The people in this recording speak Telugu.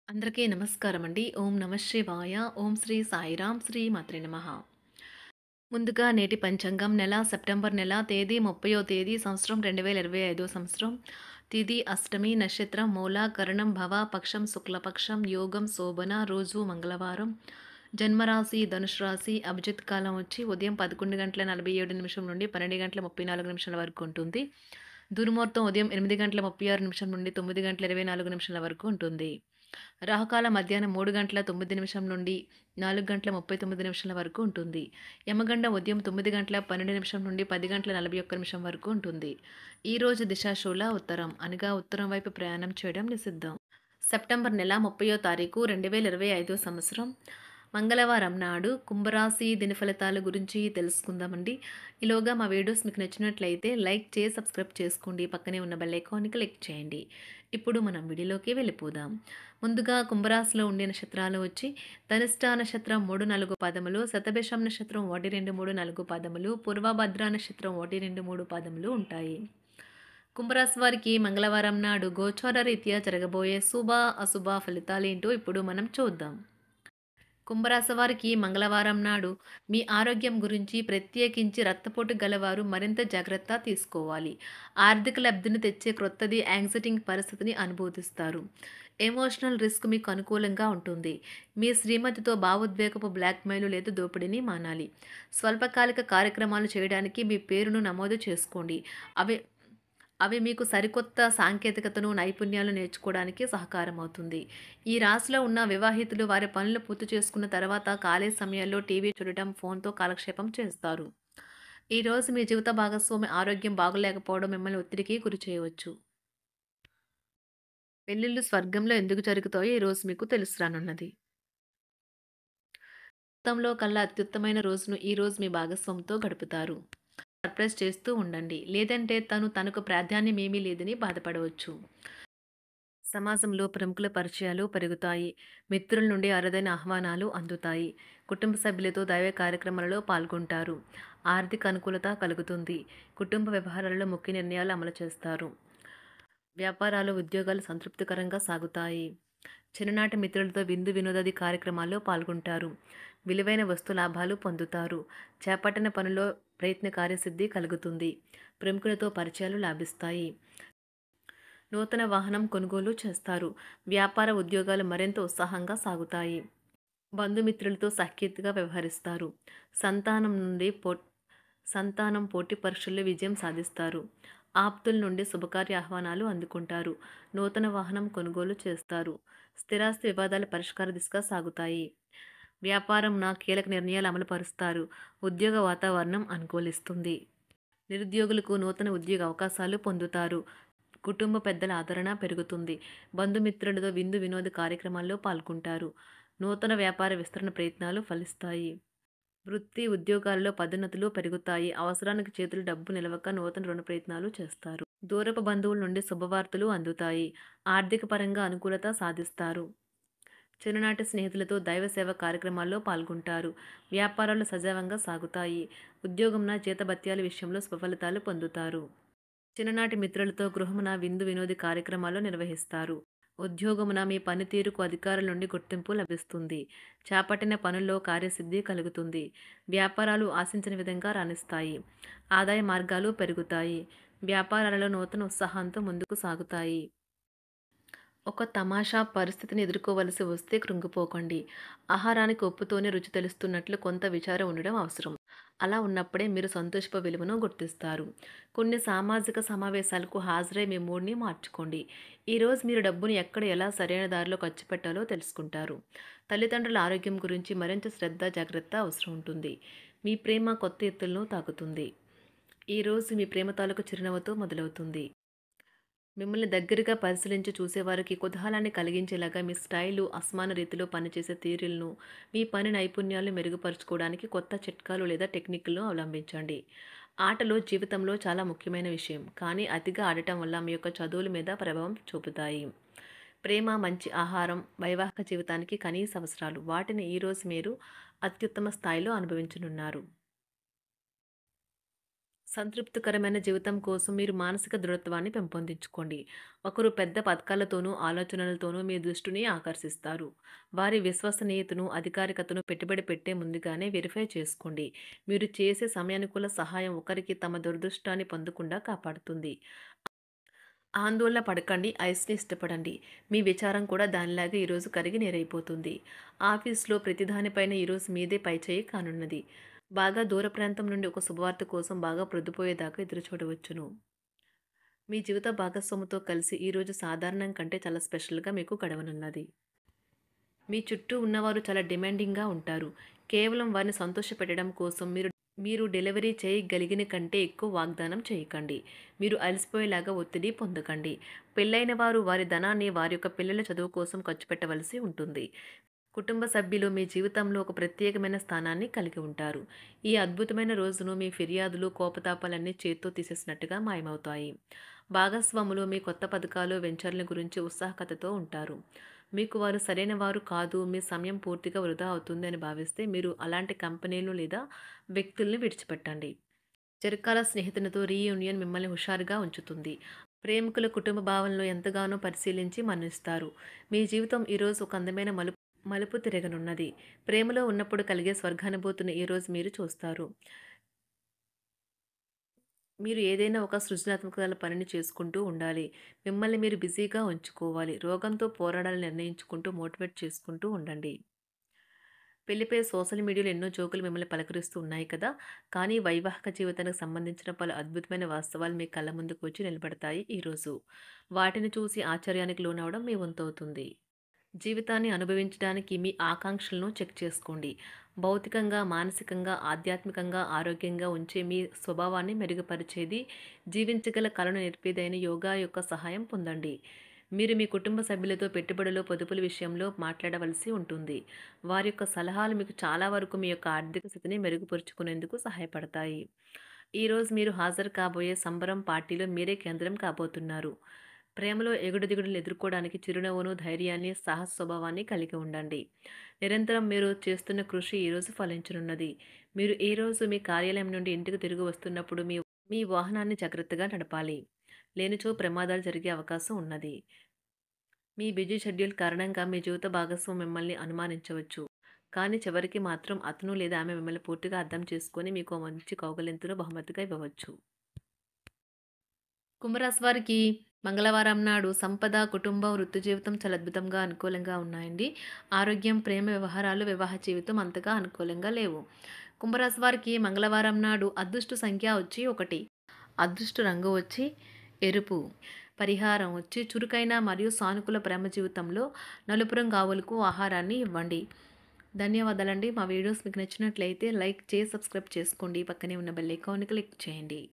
అందరికీ నమస్కారం అండి. ఓం నమః శివాయ. ఓం శ్రీ సాయిరాం. శ్రీ మాత్రే నమః. ముందుగా నేటి పంచాంగం నెల సెప్టెంబర్ నెల తేదీ 30వ తేదీ సంవత్సరం 2025 సంవత్సరం. తిథి అష్టమి నక్షత్రం మూల కరణం భవ పక్షం శుక్లపక్షం యోగం శోభన రోజు మంగళవారం. జన్మరాశి ధనుసు రాశి అభిజిత్ కాలం వచ్చి ఉదయం 11 గంటల 47 నిమిషం నుండి 12 గంటల 34 నిమిషాల వరకు ఉంటుంది. దుర్ముహూర్తం ఉదయం 8 గంటల 36 నిమిషం నుండి 9 గంటల 24 నిమిషాల వరకు ఉంటుంది. రాహుకాలం మధ్యాహ్నం 3 గంటల 9 నిమిషం నుండి 4 గంటల 39 నిమిషాల వరకు ఉంటుంది. యమగండం ఉదయం 9 గంటల 12 నిమిషం నుండి 10 గంటల 41 నిమిషం వరకు ఉంటుంది. ఈరోజు దిశాశూల ఉత్తరం అనగా ఉత్తరం వైపు ప్రయాణం చేయడం నిషిద్ధం. సెప్టెంబర్ నెల 30వ తారీఖు 2025 సంవత్సరం మంగళవారం నాడు కుంభరాశి దినఫలితాల గురించి తెలుసుకుందామండి. ఈలోగా మా వీడియోస్ మీకు నచ్చినట్లయితే లైక్ చేసి సబ్స్క్రైబ్ చేసుకోండి. పక్కనే ఉన్న బెల్ ఐకాన్‌ని క్లిక్ చేయండి. ఇప్పుడు మనం వీడియోలోకి వెళ్ళిపోదాం. ముందుగా కుంభరాశిలో ఉండే నక్షత్రాలు వచ్చి ధనిష్ట నక్షత్రం 3, 4 పాదములు, శతభిషం నక్షత్రం 1, 2, 3, 4 పాదములు, పూర్వభద్ర నక్షత్రం 1, 2, 3 పాదములు ఉంటాయి. కుంభరాశి వారికి మంగళవారం నాడు గోచార రీత్యా జరగబోయే శుభ, అశుభ ఫలితాలేంటో ఇప్పుడు మనం చూద్దాం. కుంభరాశి వారికి మంగళవారం నాడు మీ ఆరోగ్యం గురించి ప్రత్యేకించి రక్తపోటు గలవారు మరింత జాగ్రత్త తీసుకోవాలి. ఆర్థిక లబ్ధిని తెచ్చే క్రొత్తది యాంగ్జైటింగ్ పరిస్థితిని అనుభూతిస్తారు. ఎమోషనల్ రిస్క్ మీకు అనుకూలంగా ఉంటుంది. మీ శ్రీమతితో భావోద్వేగపు బ్లాక్మెయిల్ లేదా దోపిడీని మానాలి. స్వల్పకాలిక కార్యక్రమాలు చేయడానికి మీ పేరును నమోదు చేసుకోండి. అవి అవి మీకు సరికొత్త సాంకేతికతను, నైపుణ్యాలు నేర్చుకోవడానికి సహకారమవుతుంది. ఈ రాశిలో ఉన్న వివాహితులు వారి పనులు పూర్తి చేసుకున్న తర్వాత ఖాళీ సమయాల్లో టీవీ చూడటం, ఫోన్‌తో కాలక్షేపం చేస్తారు. ఈరోజు మీ జీవిత భాగస్వామి ఆరోగ్యం బాగోలేకపోవడం మిమ్మల్ని ఒత్తిడికి గురిచేయవచ్చు. పెళ్లిళ్లు స్వర్గంలో ఎందుకు జరుగుతాయో ఈరోజు మీకు తెలిసిరానున్నది. మొత్తంలో కల్లా అత్యుత్తమైన రోజును ఈరోజు మీ భాగస్వామితో గడుపుతారు. సర్ప్రైజ్ చేస్తూ ఉండండి. లేదంటే తనకు ప్రాధాన్యమేమీ లేదని బాధపడవచ్చు. సమాజంలో ప్రముఖుల పరిచయాలు పెరుగుతాయి. మిత్రుల నుండి అరుదైన ఆహ్వానాలు అందుతాయి. కుటుంబ సభ్యులతో దైవ కార్యక్రమాలలో పాల్గొంటారు. ఆర్థిక అనుకూలత కలుగుతుంది. కుటుంబ వ్యవహారాలలో ముఖ్య నిర్ణయాలు అమలు చేస్తారు. వ్యాపారాలు, ఉద్యోగాలు సంతృప్తికరంగా సాగుతాయి. చిన్ననాటి మిత్రులతో విందు వినోదాది కార్యక్రమాల్లో పాల్గొంటారు. విలువైన వస్తు లాభాలు పొందుతారు. చేపట్టిన పనిలో ప్రయత్న కార్యసిద్ధి కలుగుతుంది. ప్రముఖులతో పరిచయాలు లాభిస్తాయి. నూతన వాహనం కొనుగోలు చేస్తారు. వ్యాపార ఉద్యోగాలు మరింత ఉత్సాహంగా సాగుతాయి. బంధుమిత్రులతో సఖ్యతగా వ్యవహరిస్తారు. సంతానం నుండి సంతానం పోటీ పరీక్షల్లో విజయం సాధిస్తారు. ఆప్తుల నుండి శుభకార్య ఆహ్వానాలు అందుకుంటారు. నూతన వాహనం కొనుగోలు చేస్తారు. స్థిరాస్తి వివాదాల పరిష్కార దిశగా సాగుతాయి. వ్యాపారంన కీలక నిర్ణయాలు అమలుపరుస్తారు. ఉద్యోగ వాతావరణం అనుకూలిస్తుంది. నిరుద్యోగులకు నూతన ఉద్యోగ అవకాశాలు పొందుతారు. కుటుంబ పెద్దల ఆదరణ పెరుగుతుంది. బంధుమిత్రులతో విందు వినోద కార్యక్రమాల్లో పాల్గొంటారు. నూతన వ్యాపార విస్తరణ ప్రయత్నాలు ఫలిస్తాయి. వృత్తి ఉద్యోగాల్లో పదోన్నతులు పెరుగుతాయి. అవసరానికి చేతులు డబ్బు నిలవక నూతన రుణ ప్రయత్నాలు చేస్తారు. దూరపు బంధువుల నుండి శుభవార్తలు అందుతాయి. ఆర్థిక పరంగా అనుకూలత సాధిస్తారు. చిన్ననాటి స్నేహితులతో దైవ సేవ కార్యక్రమాల్లో పాల్గొంటారు. వ్యాపారాలు సజావంగా సాగుతాయి. ఉద్యోగంన జీతభత్యాల విషయంలో శుభఫలితాలు పొందుతారు. చిన్ననాటి మిత్రులతో గృహమున విందు వినోద కార్యక్రమాలు నిర్వహిస్తారు. ఉద్యోగమున మీ పనితీరుకు అధికారుల నుండి గుర్తింపు లభిస్తుంది. చేపట్టిన పనుల్లో కార్యసిద్ధి కలుగుతుంది. వ్యాపారాలు ఆశించిన విధంగా రాణిస్తాయి. ఆదాయ మార్గాలు పెరుగుతాయి. వ్యాపారాలలో నూతన ఉత్సాహంతో ముందుకు సాగుతాయి. ఒక తమాషా పరిస్థితిని ఎదుర్కోవలసి వస్తే కృంగిపోకండి. ఆహారానికి ఉప్పుతోనే రుచి తెలుస్తున్నట్లు కొంత విచారం ఉండడం అవసరం. అలా ఉన్నప్పుడే మీరు సంతోషపు విలువను గుర్తిస్తారు. కొన్ని సామాజిక సమావేశాలకు హాజరై మీ మూడ్‌ని మార్చుకోండి. ఈరోజు మీరు డబ్బును ఎక్కడ ఎలా సరైన దారిలో ఖర్చు పెట్టాలో తెలుసుకుంటారు. తల్లిదండ్రుల ఆరోగ్యం గురించి మరింత శ్రద్ధ, జాగ్రత్త అవసరం ఉంటుంది. మీ ప్రేమ కొత్త ఎత్తులను తాకుతుంది. ఈరోజు మీ ప్రేమ తాలూకు చిరునవ్వుతో మొదలవుతుంది. మిమ్మల్ని దగ్గరగా పరిశీలించి చూసేవారికి కుతూహలాన్ని కలిగించేలాగా మీ స్టైలు, అసమాన రీతిలో పనిచేసే తీరులను, మీ పని నైపుణ్యాలను మెరుగుపరుచుకోవడానికి కొత్త చిట్కాలు లేదా టెక్నిక్‌లను అవలంబించండి. ఆటలు జీవితంలో చాలా ముఖ్యమైన విషయం. కానీ అతిగా ఆడటం వల్ల మీ యొక్క చదువుల మీద ప్రభావం చూపుతాయి. ప్రేమ, మంచి ఆహారం, వైవాహిక జీవితానికి కనీస అవసరాలు. వాటిని ఈరోజు మీరు అత్యుత్తమ స్థాయిలో అనుభవించనున్నారు. సంతృప్తికరమైన జీవితం కోసం మీరు మానసిక దృఢత్వాన్ని పెంపొందించుకోండి. ఒకరు పెద్ద పథకాలతోనూ, ఆలోచనలతోనూ మీ దృష్టిని ఆకర్షిస్తారు. వారి విశ్వసనీయతను, అధికారికతను పెట్టుబడి పెట్టే ముందుగానే వెరిఫై చేసుకోండి. మీరు చేసే సమయానుకూల సహాయం ఒకరికి తమ దురదృష్టాన్ని పొందకుండా కాపాడుతుంది. ఆందోళన పడకండి, ఐస్‌ని ఇష్టపడండి. మీ విచారం కూడా దానిలాగే ఈరోజు కరిగి నీరైపోతుంది. ఆఫీస్‌లో ప్రతిదానిపైన ఈరోజు మీదే పైచేయి కానున్నది. బాగా దూర ప్రాంతం నుండి ఒక శుభవార్త కోసం బాగా ప్రొద్దుపోయేదాకా ఎదురుచూడవచ్చును. మీ జీవిత భాగస్వామితో కలిసి ఈరోజు సాధారణం కంటే చాలా స్పెషల్‌గా మీకు గడవనున్నది. మీ చుట్టూ ఉన్నవారు చాలా డిమాండింగ్‌గా ఉంటారు. కేవలం వారిని సంతోషపెట్టడం కోసం మీరు మీరు డెలివరీ చేయగలిగిన కంటే ఎక్కువ వాగ్దానం చేయకండి. మీరు అలసిపోయేలాగా ఒత్తిడి పొందకండి. పెళ్లైన వారు వారి ధనాన్ని వారి యొక్క పిల్లల చదువు కోసం ఖర్చు పెట్టవలసి ఉంటుంది. కుటుంబ సభ్యులు మీ జీవితంలో ఒక ప్రత్యేకమైన స్థానాన్ని కలిగి ఉంటారు. ఈ అద్భుతమైన రోజును మీ ఫిర్యాదులు, కోపతాపాలన్నీ చేత్తో తీసేసినట్టుగా మాయమవుతాయి. భాగస్వాములు మీ కొత్త పథకాలు, వెంచర్ల గురించి ఉత్సాహకతతో ఉంటారు. మీకు వారు సరైన వారు కాదు, మీ సమయం పూర్తిగా వృధా అవుతుంది అని భావిస్తే మీరు అలాంటి కంపెనీలు లేదా వ్యక్తుల్ని విడిచిపెట్టండి. చిరకాల స్నేహితునితో రీయూనియన్ మిమ్మల్ని హుషారుగా ఉంచుతుంది. ప్రేమికుల కుటుంబ భావనలు ఎంతగానో పరిశీలించి మన్నిస్తారు. మీ జీవితం ఈరోజు ఒక అందమైన మలుపు తిరగనున్నది. ప్రేమలో ఉన్నప్పుడు కలిగే స్వర్గానుభూతిని ఈరోజు మీరు చూస్తారు. మీరు ఏదైనా ఒక సృజనాత్మకతల పనిని చేసుకుంటూ ఉండాలి. మిమ్మల్ని మీరు బిజీగా ఉంచుకోవాలి. రోగంతో పోరాడాలని నిర్ణయించుకుంటూ మోటివేట్ చేసుకుంటూ ఉండండి. పెళ్లిపై సోషల్ మీడియాలో ఎన్నో జోకులు మిమ్మల్ని పలకరిస్తూ ఉన్నాయి కదా! కానీ వైవాహిక జీవితానికి సంబంధించిన పలు అద్భుతమైన వాస్తవాలు మీ కళ్ళ ముందుకు వచ్చి నిలబడతాయి ఈరోజు. వాటిని చూసి ఆశ్చర్యానికి లోనవ్వడం మీ వంతవుతుంది. జీవితాన్ని అనుభవించడానికి మీ ఆకాంక్షలను చెక్ చేసుకోండి. భౌతికంగా, మానసికంగా, ఆధ్యాత్మికంగా ఆరోగ్యంగా ఉంచే మీ స్వభావాన్ని మెరుగుపరిచేది, జీవించగల కళను నేర్పేదైన యోగా యొక్క సహాయం పొందండి. మీరు మీ కుటుంబ సభ్యులతో పెట్టుబడులు, పొదుపుల విషయంలో మాట్లాడవలసి ఉంటుంది. వారి యొక్క సలహాలు మీకు చాలా వరకు మీ యొక్క ఆర్థిక స్థితిని మెరుగుపరుచుకునేందుకు సహాయపడతాయి. ఈరోజు మీరు హాజరు కాబోయే సంబరం పార్టీలో మీరే కేంద్రం కాబోతున్నారు. ప్రేమలో ఎగుడుదిగుడులను ఎదుర్కోవడానికి చిరునవ్వును, ధైర్యాన్ని, సాహస స్వభావాన్ని కలిగి ఉండండి. నిరంతరం మీరు చేస్తున్న కృషి ఈరోజు ఫలించనున్నది. మీరు ఈ రోజు మీ కార్యాలయం నుండి ఇంటికి తిరిగి వస్తున్నప్పుడు మీ మీ వాహనాన్ని జాగ్రత్తగా నడపాలి. లేనిచో ప్రమాదాలు జరిగే అవకాశం ఉన్నది. మీ బిజీ షెడ్యూల్ కారణంగా మీ జీవిత భాగస్వామి మిమ్మల్ని అనుమానించవచ్చు. కానీ చివరికి మాత్రం అతను లేదా ఆమె మిమ్మల్ని పూర్తిగా అర్థం చేసుకొని మీకు ఓ మంచి కౌగిలింతను బహుమతిగా ఇవ్వవచ్చు. కుంభరాశి వారికి మంగళవారం నాడు సంపద, కుటుంబం, వృత్తి జీవితం చాలా అద్భుతంగా అనుకూలంగా ఉన్నాయండి. ఆరోగ్యం, ప్రేమ వ్యవహారాలు, వివాహ జీవితం అంతగా అనుకూలంగా లేవు. కుంభరాశి వారికి మంగళవారం నాడు అదృష్ట సంఖ్య వచ్చి 1. అదృష్ట రంగు వచ్చి ఎరుపు. పరిహారం వచ్చి చురుకైన మరియు సానుకూల ప్రేమ జీవితంలో నలుపు రంగు ఆవులకు ఆహారాన్ని ఇవ్వండి. ధన్యవాదాలండి. మా వీడియోస్ మీకు నచ్చినట్లయితే లైక్ చేసి సబ్స్క్రైబ్ చేసుకోండి. పక్కనే ఉన్న బెల్ ఐకాన్ని క్లిక్ చేయండి.